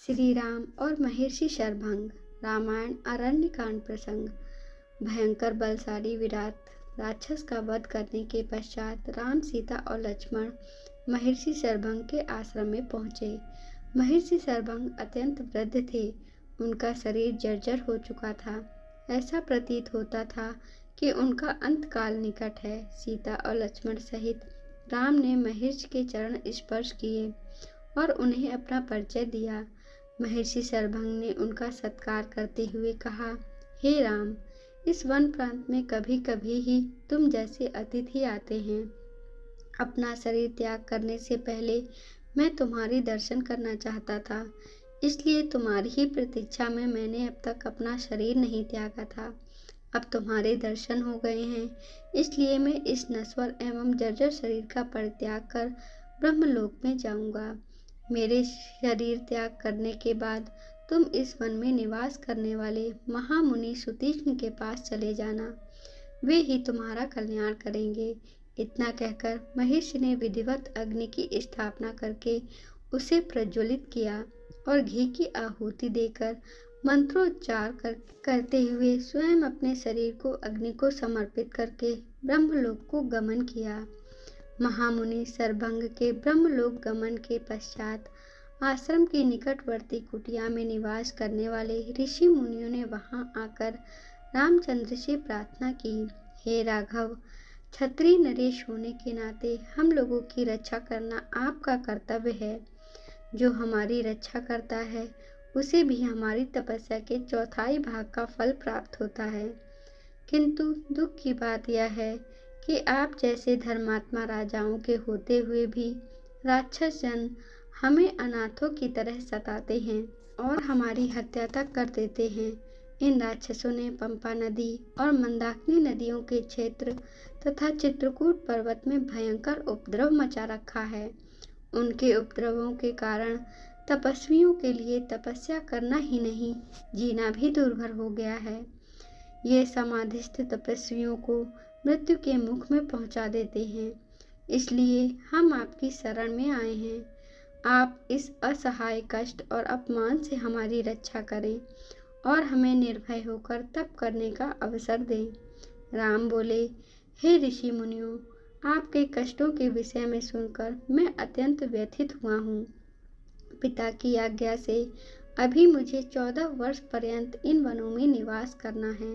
श्री राम और महर्षि शरभंग। रामायण अरण्य कांड प्रसंग। भयंकर बलशाली विराट राक्षस का वध करने के पश्चात राम, सीता और लक्ष्मण महर्षि शरभंग के आश्रम में पहुंचे। महर्षि शरभंग अत्यंत वृद्ध थे। उनका शरीर जर्जर हो चुका था। ऐसा प्रतीत होता था कि उनका अंतकाल निकट है। सीता और लक्ष्मण सहित राम ने महर्षि के चरण स्पर्श किए और उन्हें अपना परिचय दिया। महर्षि शरभंग ने उनका सत्कार करते हुए कहा, हे राम, इस वन प्रांत में कभी कभी ही तुम जैसे अतिथि आते हैं। अपना शरीर त्याग करने से पहले मैं तुम्हारी दर्शन करना चाहता था, इसलिए तुम्हारी ही प्रतीक्षा में मैंने अब तक अपना शरीर नहीं त्यागा था। अब तुम्हारे दर्शन हो गए हैं, इसलिए मैं इस नश्वर एवं जर्जर शरीर का परित्याग कर ब्रह्मलोक में जाऊंगा। मेरे शरीर त्याग करने के बाद तुम इस वन में निवास करने वाले महामुनि सुतीक्ष्ण के पास चले जाना। वे ही तुम्हारा कल्याण करेंगे। इतना कहकर महर्षि ने विधिवत अग्नि की स्थापना करके उसे प्रज्वलित किया और घी की आहुति देकर मंत्रोच्चार करते हुए स्वयं अपने शरीर को अग्नि को समर्पित करके ब्रह्मलोक को गमन किया। महामुनि शरभंग के ब्रह्मलोक गमन के पश्चात आश्रम की निकटवर्ती कुटिया में निवास करने वाले ऋषि मुनियों ने वहां आकर रामचंद्र से प्रार्थना की, हे राघव, क्षत्रिय नरेश होने के नाते हम लोगों की रक्षा करना आपका कर्तव्य है। जो हमारी रक्षा करता है उसे भी हमारी तपस्या के चौथाई भाग का फल प्राप्त होता है। किंतु दुख की बात यह है कि आप जैसे धर्मात्मा राजाओं के होते हुए भी राक्षस जन हमें अनाथों की तरह सताते हैं और हमारी हत्या तक कर देते हैं। इन राक्षसों ने पंपा नदी और मंदाकिनी नदियों के क्षेत्र तथा चित्रकूट पर्वत में भयंकर उपद्रव मचा रखा है। उनके उपद्रवों के कारण तपस्वियों के लिए तपस्या करना ही नहीं, जीना भी दुर्भर हो गया है। ये समाधिस्थ तपस्वियों को मृत्यु के मुख में पहुंचा देते हैं। इसलिए हम आपकी शरण में आए हैं। आप इस असहाय कष्ट और अपमान से हमारी रक्षा करें और हमें निर्भय होकर तप करने का अवसर दें। राम बोले, हे ऋषि मुनियों, आपके कष्टों के विषय में सुनकर मैं अत्यंत व्यथित हुआ हूँ। पिता की आज्ञा से अभी मुझे 14 वर्ष पर्यंत इन वनों में निवास करना है।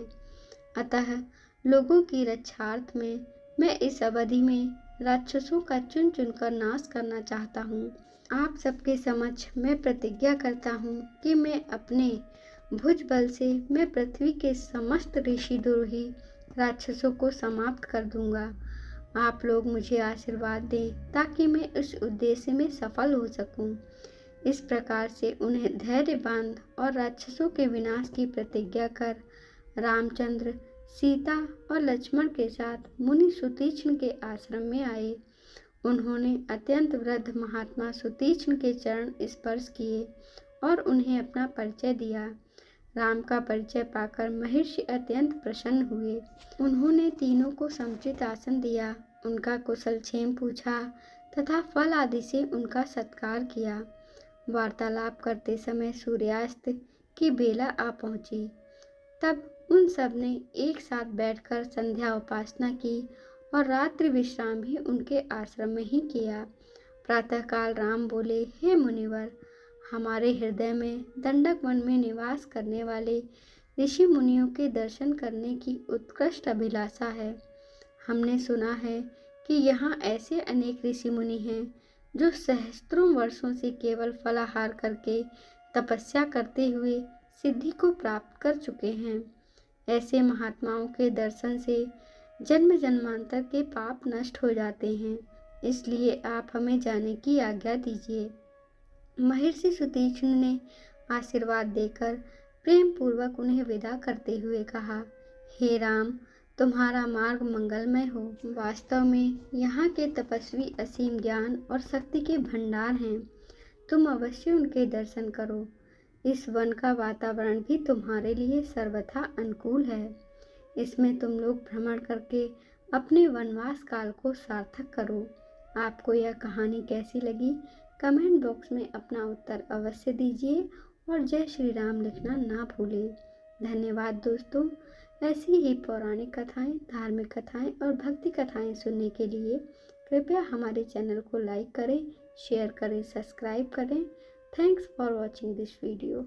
अतः लोगों की रक्षार्थ में मैं इस अवधि में राक्षसों का चुन चुनकर नाश करना चाहता हूँ। आप सबके समक्ष मैं प्रतिज्ञा करता हूँ कि मैं अपने भुज बल से मैं पृथ्वी के समस्त ऋषिद्रोही राक्षसों को समाप्त कर दूंगा। आप लोग मुझे आशीर्वाद दें ताकि मैं इस उद्देश्य में सफल हो सकूं। इस प्रकार से उन्हें धैर्य बांध और राक्षसों के विनाश की प्रतिज्ञा कर रामचंद्र, सीता और लक्ष्मण के साथ मुनि सुतीक्ष्ण के आश्रम में आए। उन्होंने अत्यंत वृद्ध महात्मा सुतीक्ष्ण के चरण स्पर्श किए और उन्हें अपना परिचय दिया। राम का परिचय पाकर महर्षि अत्यंत प्रसन्न हुए। उन्होंने तीनों को समुचित आसन दिया, उनका कुशलक्षेम पूछा तथा फल आदि से उनका सत्कार किया। वार्तालाप करते समय सूर्यास्त की बेला आ पहुंची। तब उन सब ने एक साथ बैठकर संध्या उपासना की और रात्रि विश्राम भी उनके आश्रम में ही किया। प्रातःकाल राम बोले, हे मुनिवर, हमारे हृदय में दंडक वन में निवास करने वाले ऋषि मुनियों के दर्शन करने की उत्कृष्ट अभिलाषा है। हमने सुना है कि यहाँ ऐसे अनेक ऋषि मुनि हैं जो सहस्त्रों वर्षों से केवल फलाहार करके तपस्या करते हुए सिद्धि को प्राप्त कर चुके हैं। ऐसे महात्माओं के दर्शन से जन्म जन्मांतर के पाप नष्ट हो जाते हैं। इसलिए आप हमें जाने की आज्ञा दीजिए। महर्षि सुतीक्ष्ण ने आशीर्वाद देकर प्रेम पूर्वक उन्हें विदा करते हुए कहा, हे राम, तुम्हारा मार्ग मंगलमय हो। वास्तव में यहाँ के तपस्वी असीम ज्ञान और शक्ति के भंडार हैं। तुम अवश्य उनके दर्शन करो। इस वन का वातावरण भी तुम्हारे लिए सर्वथा अनुकूल है। इसमें तुम लोग भ्रमण करके अपने वनवास काल को सार्थक करो। आपको यह कहानी कैसी लगी कमेंट बॉक्स में अपना उत्तर अवश्य दीजिए और जय श्री राम लिखना ना भूलें। धन्यवाद दोस्तों। ऐसी ही पौराणिक कथाएं, धार्मिक कथाएं और भक्ति कथाएं सुनने के लिए कृपया हमारे चैनल को लाइक करें, शेयर करें, सब्सक्राइब करें। Thanks for watching this video.